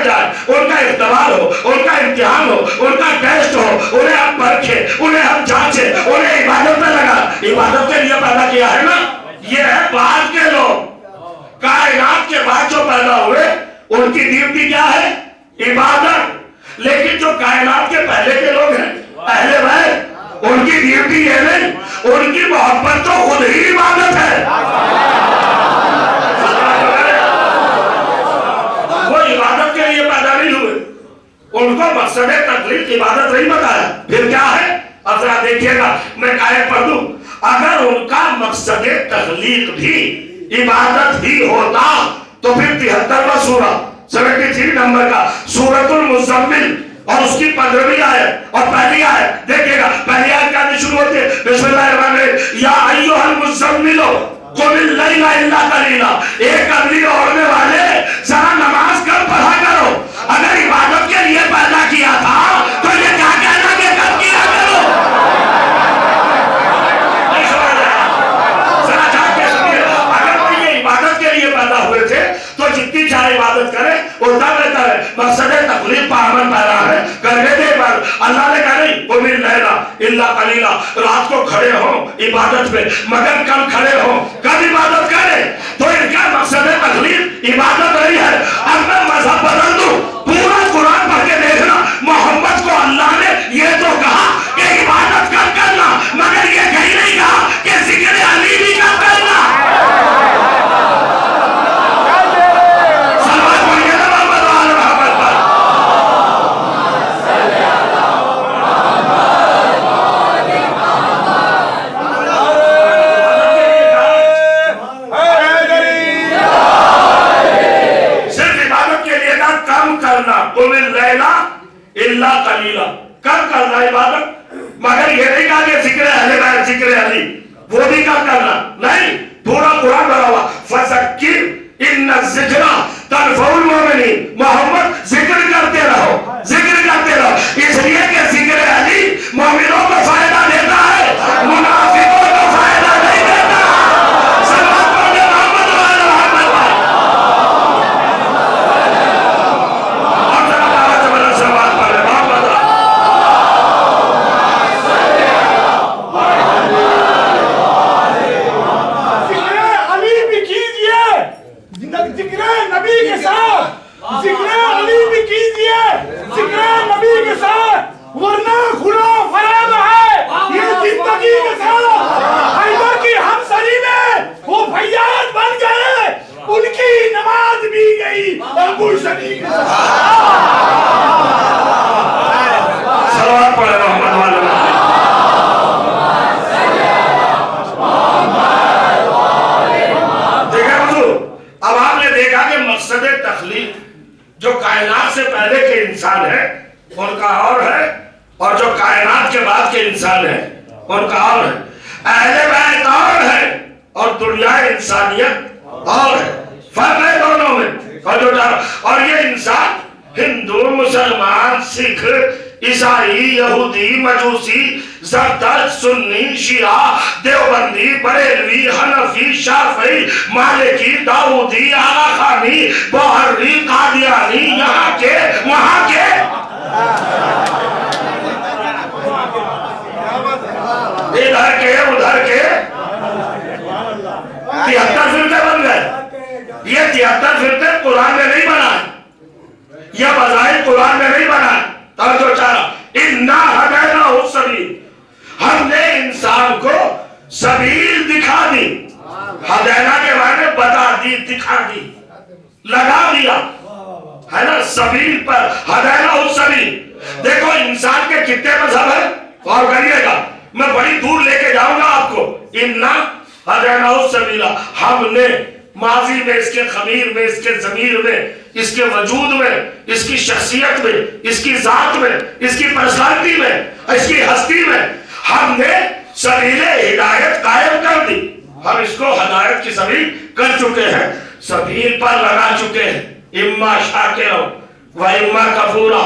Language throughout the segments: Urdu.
جائے، ان کا اختبار ہو، ان کا امتحان ہو، ان کا ٹیسٹ ہو، انہیں ہم پرکھیں، انہیں ہم جانچیں، انہیں عبادت میں لگا۔ عبادت کے لیے پیدا کیا ہے نا۔ یہ ہے بعد کے لوگ، کائنات کے بعد جو پیدا ہوئے ان کی ڈیوٹی کیا ہے؟ عبادت۔ لیکن جو کائنات کے پہلے کے لوگ ہیں اہل بیت، ان کی ڈیوٹی یہ نہیں، ان کی محبت تو خود ہی عبادت ہے۔ وہ عبادت کے لیے پیدا نہیں ہوئے، ان کو مقصد تخلیق عبادت نہیں بتایا۔ پھر کیا ہے؟ اب ذرا دیکھیے گا، میں آیت پڑھ دوں۔ اگر ان کا مقصد تخلیق بھی عبادت ہی ہوتا تو پھر 73واں سورہ 73 نمبر کا سورۃ المزمل اور اس کی 15ویں آیت اور پہلی آیت دیکھیے گا۔ پہلی آیت کیا شروع ہوتی ہے؟ بسم اللہ الرحمن الرحیم، یا ایھا المزمل قم اللیل الا قلیلا۔ ایک قبلی اوڑھنے والے ذرا نماز کب پڑھا کرو۔ اگر عبادت کے لیے پیدا کیا تھا تو یہ کیا کہنا کہ کب کیا کرو؟ ذرا جا کے سنیے، اگر وہ یہ عبادت کے لیے پیدا ہوئے تھے تو جتنی چاہے عبادت کرے اتنا بہتر ہے۔ مقصد تخلیق پر عمل پیدا ہے، کرنے دے پر اللہ نے کہا نہیں قم اللیل الا قلیلا، رات کو کھڑے ہوں عبادت میں، مگر کم کھڑے ہوں، کب عبادت کریں؟ تو ان کا مقصد تخلیق عبادت نہیں ہے۔ اب میں مذہب بدل دوں، پورا قرآن پڑھ کے دیکھنا، محمد کو اللہ نے یہ تو کہا کہ عبادت کب کرنا، مگر یہ کہیں نہیں کہا کہ ذکر علی بھی کب کرنا۔ قم اللیل الا قلیلا، کب کرنا عبادت، مگر یہ نہیں کہا کہ ذکر اہل بیت ذکر علی وہ بھی کب کرنا نہیں۔ پورا قرآن بھرا ہوا فذکر ان الذکر تنفع المؤمنین، محمد ذکر کرتے رہو، ذکر کرتے رہو، اس لیے کہ ذکر علی مومنوں کو فائدہ دیتا ہے، منافقوں کو فائدہ نہیں دیتا۔ صلوات پڑھیں محمد وعلی محمد۔ جو کائنات سے پہلے کے انسان ہیں ان کا اور ہے، اور جو کائنات کے بعد کے انسان ہیں ان کا اور ہے۔ اہل بیت اور ہے اور دنیا انسانیت اور ہے، فرق ہے دونوں میں۔ اور یہ انسان ہندو، مسلمان، سکھ، عیسائی، یہودی، مجوسی، زردشت، سنی، شیعہ، دیوبندی، بریلوی، حنفی، شافعی، مالکی، داؤدی، آغا خانی، بہری، قادیانی، یہاں کے وہاں کے، ادھر کے ادھر کے 73 فرقے بن گئے۔ یہ 73 فرقے قرآن میں نہیں بنا، یہ بظاہر قرآن میں نہیں بنا۔ توجہ چاہا اِنَّا هَدَيْنَاهُ السَّبِيلَ، ہم نے انسان کو سبیل دکھا دی۔ ہدینا کے معنی بتا دی، دکھا دی، لگا دیا ہے نا، سبیل پر ہدینا السبیل۔ دیکھو انسان کے کتنے مذہب ہیں، غور کریے گا، میں بڑی دور لے کے جاؤں گا آپ کو۔ اِنَّا هَدَيْنَاهُ السَّبِيلَ، ہم نے ماضی میں، اس کے خمیر میں، اس کے ضمیر میں، اس کے وجود میں، اس کی شخصیت میں، اس کی ذات میں، اس کی پرسنالٹی میں، اس کی ہستی میں ہم نے سبیل ہدایت قائم کر دی۔ ہم اس کو ہدایت کی سبیل کر چکے ہیں، سبیل پر لگا چکے ہیں، اما شاکرا و اما کفورا۔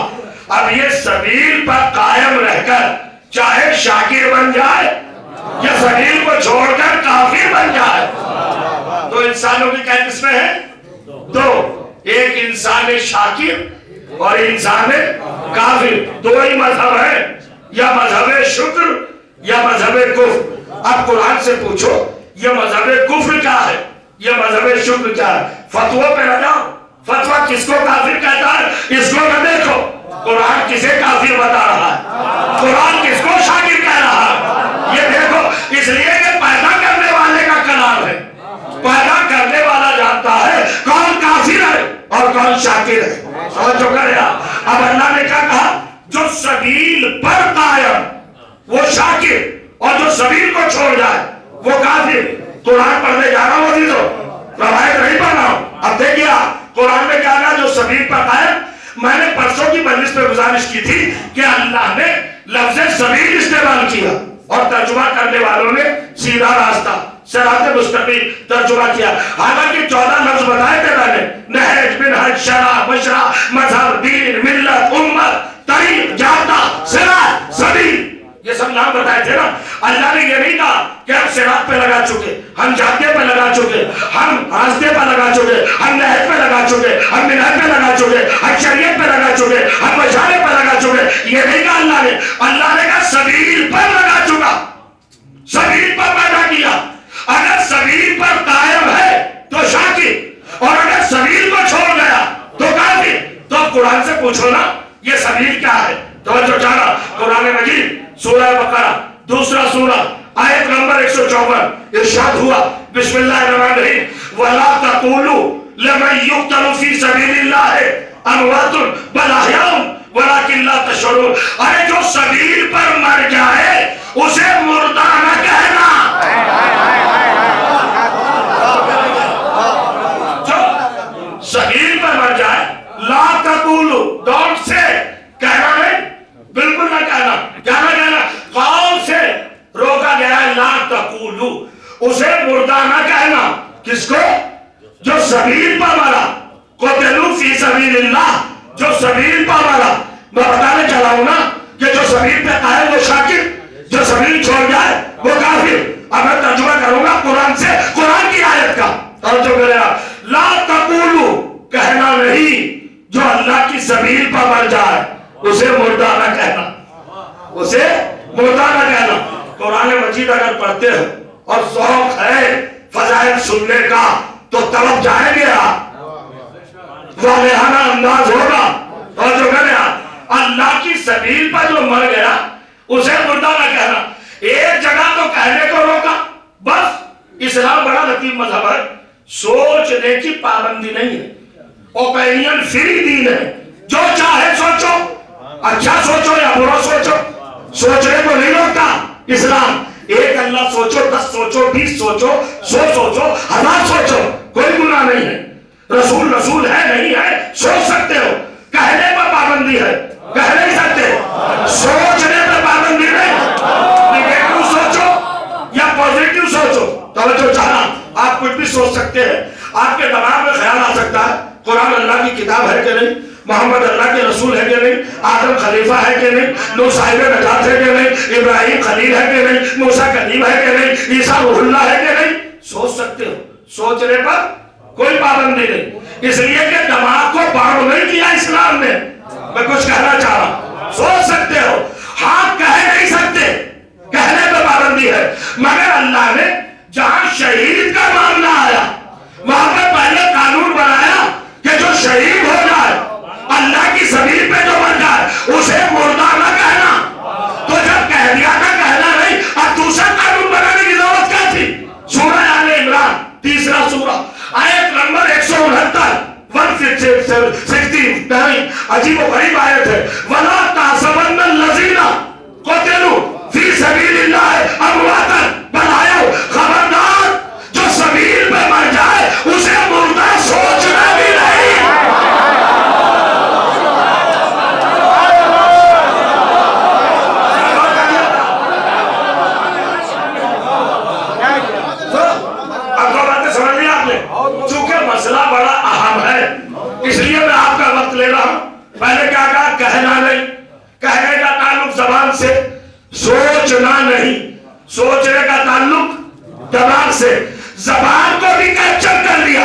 اب یہ سبیل پر قائم رہ کر چاہے شاکر بن جائے یا سبیل کو چھوڑ کر کافر بن جائے، تو انسانوں کی کئی قسمیں ہیں، دو، ایک انسان شاکر اور انسان کافر، دو ہی مذہب ہے، یا مذہب شکر یا مذہب کفر۔ اب قرآن سے پوچھو یہ مذہب کفر کیا ہے، یہ مذہب شکر کیا ہے، فتووں پہ لگاؤ۔ فتوہ کس کو کافر کہتا ہے اس کو نہ دیکھو، قرآن کسے کافر بتا رہا ہے، قرآن کس کو شاکر کہہ رہا ہے، یہ دیکھو۔ اس لیے کہ پیدا کرنے والے کا کلام ہے، پیدا کرنے والا جانتا ہے کون کافر ہے اور کون شاکر ہے۔ سمجھو کرے اب اللہ نے کیا کہا، جو سبیل پر قائم وہ شاکر، اور جو سبیل کو چھوڑ جائے وہ کافر۔ قرآن پڑھنے جا رہا ہوں عزیزو، روایت نہیں پڑھ رہا ہوں۔ اب دیکھئے قرآن میں کیا کہا، جو سبیل پر قائم۔ میں نے پرسوں کی مجلس پہ گزارش کی تھی کہ اللہ نے لفظ سبیل استعمال کیا اور ترجمہ کرنے والوں نے سیدھا راستہ، صراط مستقیم ترجمہ کیا، حالانکہ 14 لفظ بتائے تھے میں نے، نہج، منہج، شرع، مشرع، مذہب، دین، ملت، امت، طریق، جادہ، صراط، سبیل، یہ سب نام بتائے تھے نا۔ اللہ نے یہ نہیں کہا کہ ہم صراط پہ لگا چکے، ہم جادے پہ لگا چکے، ہم راستے پہ لگا چکے، ہم نہج پہ لگا چکے، ہم منہج پہ لگا چکے، ہم شریعت پہ لگا چکے، ہم مشارے پہ لگا چکے، یہ نہیں کہا اللہ نے۔ اللہ نے کہا سبیل پر لگا چکا، سبیل پر پیدا کیا۔ اگر سبیل پر قائم ہے تو شاکر، اور اگر سبیل کو چھوڑ گیا تو کافر۔ تو اب قرآن سے پوچھو نا یہ سبیل کیا ہے۔ توجہ چاہنا، قرآن مجید سورہ بقرہ دوسرا سورہ آیت نمبر 154 ارشاد ہوا، بسم اللہ الرحمن الرحیم، وَلَا تَقُولُوا لَمَنْ يُقْتَلُ فِي سَبِيلِ اللَّهِ أَمْوَاتٌ بَلْ أَحْيَاءٌ وَلَكِنْ لَا تَشْعُرُونَ۔ ارے جو سبیل پر مر جائے اسے مردہ نہ کہنا، جو سبیل پر مر جائے لا تقولوا، ڈونٹ سے، کہنا نہیں، بالکل نہ کہنا، کیا نہ کہنا، قول سے روکا گیا ہے، لا تقولوا، اسے مردہ نہ کہنا۔ کس کو؟ جو سبیل پر مرا، قتلوا فی سبیل اللہ، جو سبیل پر مرا۔ میں بتانے چلا ہوں نا کہ جو سبیل پہ قائم وہ شاکر، جو سبیل چھوڑ جائے وہ کافر۔ اب میں ترجمہ کروں گا قرآن سے، قرآن کی آیت کا توجہ کرے گا۔ لا تقولوا، کہنا نہیں، جو اللہ کی سبیل پر مر جائے اسے مردہ نہ کہنا، اسے مردہ نہ کہنا۔ قرآن مجید اگر پڑھتے ہو اور ذوق ہے فضائل سننے کا تو طرف جائیں گے آپ، واضحانہ انداز ہوگا۔ اور جو کہنے اللہ کی سبیل پر جو مر گیا اسے مردہ نہ کہنا۔ ایک جگہ تو کہنے کو روکا، بس اسلام بڑا لطیف مذہب ہے، سوچنے کی پابندی نہیں ہے، اوپینین فری دین ہے، جو چاہے سوچو، اچھا سوچو یا برا سوچو، سوچنے کو نہیں روکتا اسلام۔ ایک اللہ سوچو، 10 سوچو، 20 سوچو، 100 سوچو، 1000 سوچو، کوئی گناہ نہیں ہے۔ رسول رسول ہے نہیں ہے سوچ سکتے ہو، کہنے پر پابندی ہے، کہہ نہیں سکتے، سوچنے پر پابندی نہیں۔ نیگیٹو سوچو یا پوزیٹو سوچو، توجہ چاہنا، آپ کچھ بھی سوچ سکتے ہیں، آپ کے دماغ میں خیال آ سکتا ہے قرآن اللہ کی کتاب ہے کہ نہیں، محمد اللہ کے رسول ہے کہ نہیں، آدم خلیفہ ہے کہ نہیں، نوح صاحب نجات ہے کہ نہیں، ابراہیم خلیل ہے کہ نہیں، موسیٰ کلیم ہے کہ نہیں، عیسیٰ روح اللہ ہے کہ نہیں، سوچ سکتے ہو، سوچنے پر کوئی پابندی نہیں۔ اس لیے کہ دماغ کو باؤنڈ نہیں کیا اسلام نے۔ میں کچھ کہنا چاہ رہا ہوں، سوچ سکتے ہو، ہاں کہہ نہیں سکتے، کہنے پر پابندی ہے۔ مگر اللہ نے جہاں شہید کا معاملہ آیا وہاں پر پہلے قانون بنایا کہ جو شہید ہو جائے اللہ کی سبیل پہ جو مر جائے اسے مردہ نہ کہنا۔ تو جب کہہ دیا تھا کہنا نہیں، اب دوسرا قانون بنانے کی ضرورت کیا تھی؟ سورہ آل عمران تیسرا سورہ آیت نمبر 169 عجیب و غریب آیت ہے، وَلَا تَحْسَبَنَّ الَّذِينَ قُتِلُوا فِي سَبِيلِ اللَّهِ أَمْوَاتًا بَلْ أَحْيَاءٌ۔ خبردار جو سبیل پہ مر جائے اسے مردہ سوچنا بھی نہیں۔ اب دو باتیں سمجھ لیا آپ نے، چونکہ مسئلہ بڑا اہم ہے اس لیے میں آپ کا وقت لے رہا ہوں۔ پہلے کیا کہا؟ کہنا نہیں، کہنے کا تعلق زبان سے، سوچنا نہیں، سوچنے کا تعلق دماغ سے۔ زبان کو بھی کیپچر کر لیا،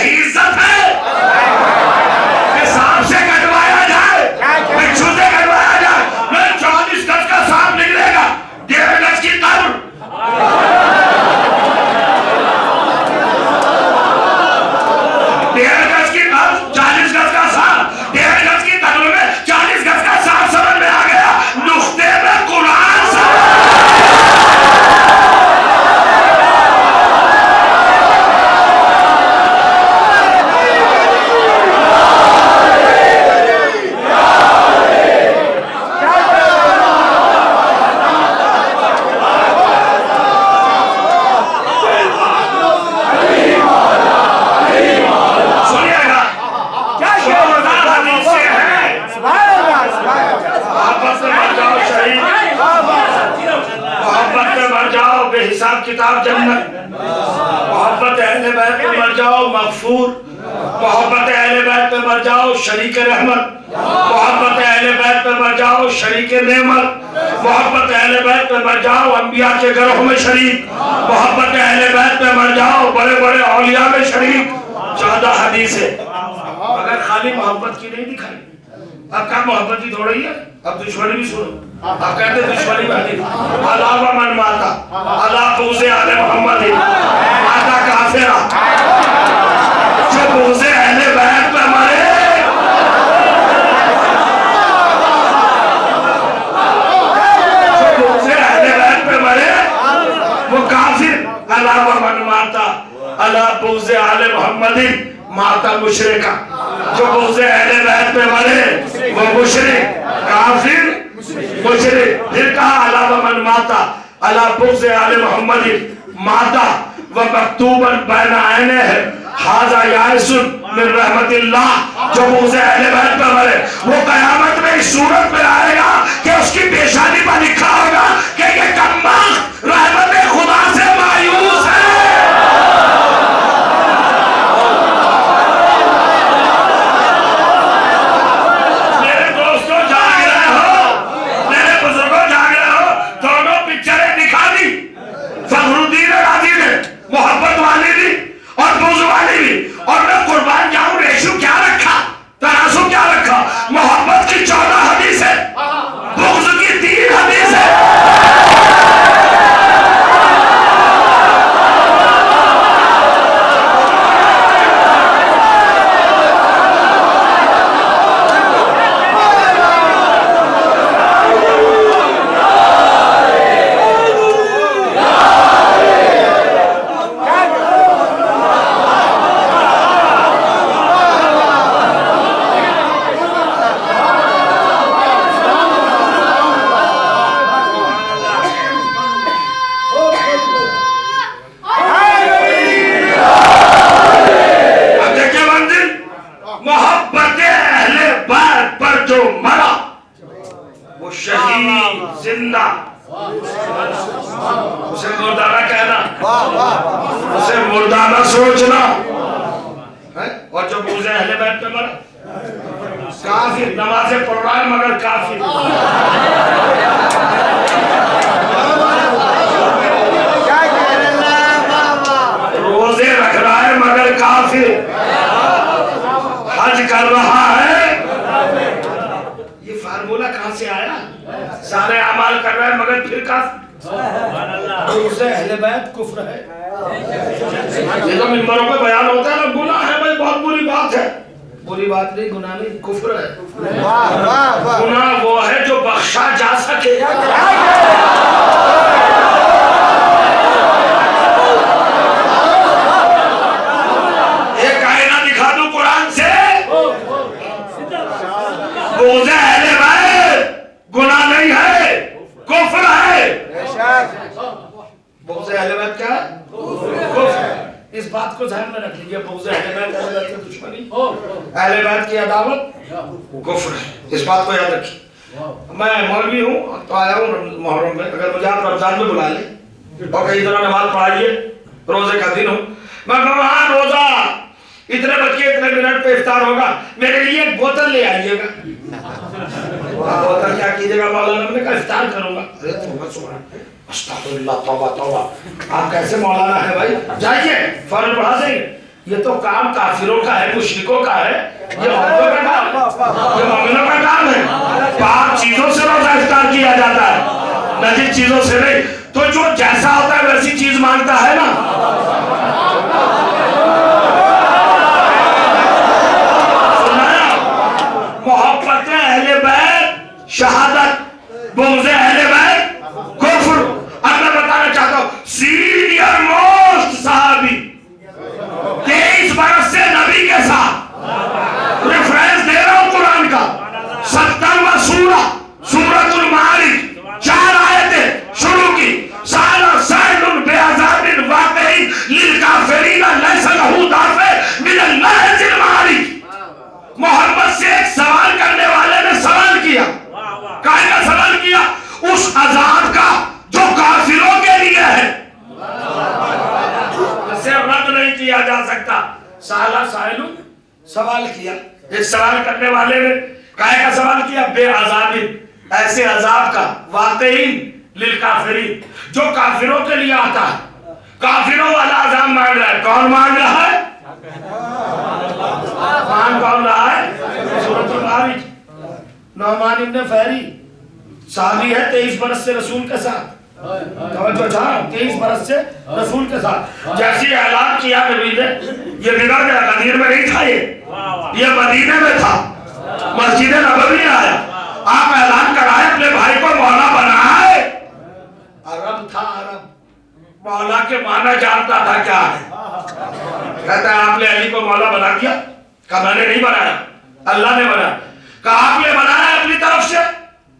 یہی عزت ہے کہ سانپ سے کٹوایا جائے، بچھو سے کٹوایا جائے، میں 40 گز کا سانپ نکلے گا، 1.5 گز کی قبر، 1.5 گز کی قبر، 40 گز کا سانپ، 1.5 گز کی قبر میں 40 گز کا سانپ سمجھ میں آ گیا، نقطے میں قرآن سے حساب کتاب جنت، محبت اہل بیت پہ مر جاؤ مغفور، محبت اہل بیت پہ مر جاؤ شریک رحمت، محبت اہل بیت پہ مر جاؤ شریک نعمت، محبت اہل بیت پہ مر جاؤ انبیاء کے گروہ میں شریک، محبت اہل بیت پہ مر جاؤ بڑے بڑے اولیاء میں شریک۔ 14 حدیث ہے، اگر خالی محبت کی نہیں دکھائی، اب کیا محبت ہی تھوڑی ہے، اب دشمنی بھی سنو، اب کہتے دشمنی بھی حدیث، اللہ و من ماتا اللہ بغض آل محمد ماتا کافرہ، جو بغض اہل بیت پہ مرے وہ کافر، اللہ و من ماتا اللہ بغض آل محمد ماتا مشرکہ، جو بغض اہل بیت پہ مرے وہ مشرک کافر مشرک۔ پھر کہا اللہ و من ماتا اللہ بغض آل محمد ماتا ومکتوبا بین عینیہ ھذا یائس من رحمت اللہ، جو بغض اہل بیت پہ مرے وہ قیامت میں اس صورت میں آئے گا کہ اس کی پیشانی پر لکھا ہوگا کہ یہ کمبخت رحمت خدا سے مایوس ہے۔ میرے دوستوں جاگ رہے ہو، میرے بزرگوں جاگ رہے ہو، دونوں پکچریں دکھا دی، فخرالدین رازی نے محبت والی بھی اور بغض والی بھی، اور میں قربان جاؤں ریشو کیا رکھا، ترازو کیا رکھا، محبت کی 14 حدیث ہے، بغض کی 3 حدیث ہے۔ اسے مردانہ کہنا، اسے مردانہ سوچنا، اور جو بغض اہل بیت پہ مرا کافر، نمازیں پڑھ رہا ہے مگر کافر، روزے رکھ رہا ہے مگر کافر، حج کر رہا ہے، یہ فارمولہ کہاں سے آیا؟ سارے اعمال کر رہا ہے مگر پھر کافر۔ بغض اہل بیت کفر ہے، یہ تو منبروں پہ بیان ہوتا ہے نا، گناہ ہے بھائی، بہت بری بات ہے، بری بات نہیں، گناہ نہیں، کفر ہے۔ گناہ وہ ہے جو بخشا جا سکے، ایک آئینہ دکھا دوں قرآن سے، بغض اہل بیت گناہ نہیں ہے، کفر ہے۔ بغض اہل بیت کیا ہے؟ کفر۔ اس بات کو ذہن میں رکھ لیجئے، بغض اہل بیت اہل بیت کی دشمنی، اہل بیت کی عداوت کفر ہے، اس بات کو یاد رکھیے۔ میں مولوی ہوں تو آیا ہوں محرم میں، اگر مجھے آپ رمضان میں بلا لیں اور کہیں طرح نماز پڑھائیے، روزے کا دن ہو، میں کہوں ہاں روزہ اتنے بج کے اتنے منٹ پہ افطار ہوگا، میرے لیے ایک بوتل لے آئیے گا۔ بوتل کیا کیجیے گا مولانا؟ میں نے کہا افطار کروں گا۔ ارے توبہ سبحان استغفر اللہ، توبہ توبہ، آپ کیسے مولانا ہے بھائی؟ جائیے فوراً پڑھا دیں گے۔ یہ تو کام کافروں کا ہے، مشرکوں کا ہے، یہ مومنوں کا کام ہے، یہ مومنوں کا کام ہے۔ پاک چیزوں سے روزہ افطار کیا جاتا ہے، نجس چیزوں سے نہیں۔ تو جو جیسا ہوتا ہے ویسی چیز مانگتا ہے نا۔ سنایا محبت اہل بیت شہادت، بغض اہل بیت کفر۔ اب میں بتانا چاہتا ہوں سینئر موسٹ صحابی 23 برس سے نبی کے ساتھ، ریفرنس دے رہا ہوں قرآن کا، 70واں سورہ سورۃ المعارج، 4 آیتیں شروع کی۔ سالہ سائل بعذاب واقع للکافرین لیس لہ دافع من اللہ ذی المعارج۔ محمد سے ایک سوال کرنے والے نے سوال کیا، کائے کا سوال کیا؟ اس عذاب کا جو کافروں کے لیے ہے، اسے رد نہیں کیا جا سکتا۔ سالہ سائل سوال کیا، ایک سوال کرنے والے نے کائے کا سوال کیا؟ بے عذاب، ایسے عذاب کا، واقعین للکافرین، جو کافروں کے لیے آتا ہے۔ کافروں والا عذاب مانگ رہا ہے، کون مانگ رہا ہے؟ مان کون رہا ہے؟ سورۃ المعارج۔ نعمان ابن فہری صحابی ہے، 23 برس سے رسول کے ساتھ، توجہ چاہاں 23 برس سے رسول کے ساتھ۔ جیسی اعلان کیا نبی نے، یہ بگڑ گیا، غدیر میں نہیں تھا، یہ مدینے میں تھا، مسجد نبوی میں آیا، آپ اعلان کرائے اپنے بھائی کو مولا بنائے۔ عرب تھا، عرب مولا کے معنی جانتا تھا کیا ہے۔ کہتا ہے آپ نے علی کو مولا بنا دیا؟ کہا میں نے نہیں بنایا، اللہ نے بنایا۔ کہا آپ نے بنایا اپنی طرف سے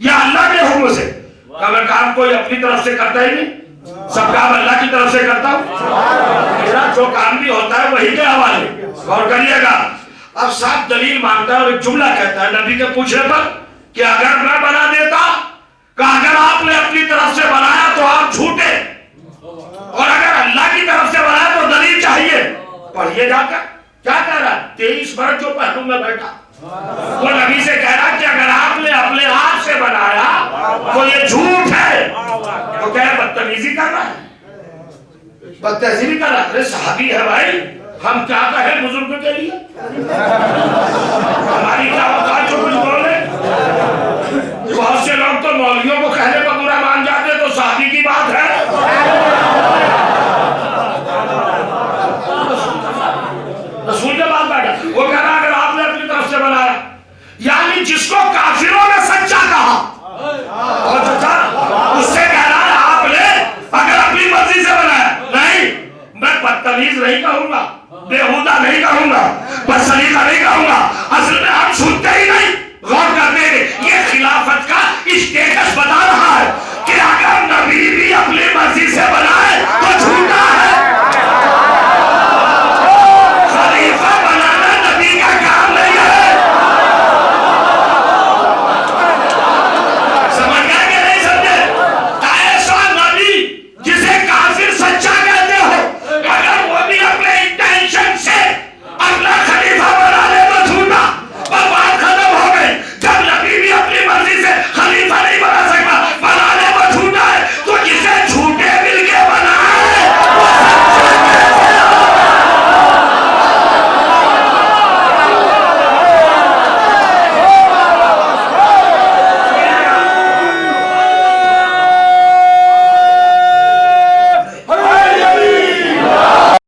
یا اللہ کے حکم سے؟ کہا میں کام کوئی اپنی طرف سے کرتا ہی نہیں، سب کام اللہ کی طرف سے کرتا ہوں، میرا جو کام بھی ہوتا ہے وہی کے حوالے۔ غور کریے گا، اب صاحب دلیل مانگتا ہے اور ایک جملہ کہتا ہے نبی کے پوچھنے پر کہ اگر میں بنا دیتا، کہ اگر آپ نے اپنی طرف سے بنایا تو آپ جھوٹے، اور اگر اللہ کی طرف سے بنایا تو دلیل چاہیے۔ پڑھیے جا کر کیا کہہ رہا ہے؟ 23 برس جو پہلو میں بیٹھا، وہ نبی سے کہہ رہا کہ اگر آپ نے اپنے آپ سے بنایا تو یہ جھوٹ ہے۔ تو کہہ بدتمیزی کر رہا ہے، بدتمیزی کر رہا ہے۔ ارے صحابی ہے بھائی، ہم کیا کہیں بزرگ کے لیے؟ ہماری کیا اوقات جو کچھ بولے؟ بہت سے لوگ تو مولویوں کو کہنے پر برا مان جاتے، تو صحابی کی بات ہے۔ رسول کے بعد بیٹھا، وہ کہہ رہا اگر آپ نے اپنی طرف سے بنایا، یعنی جس کو کافروں نے سچا کہا، اور اس سے کہہ رہا ہے آپ نے اگر اپنی مرضی سے بنایا۔ نہیں، میں بدتمیز نہیں کہوں گا، بےہودہ نہیں کہوں گا،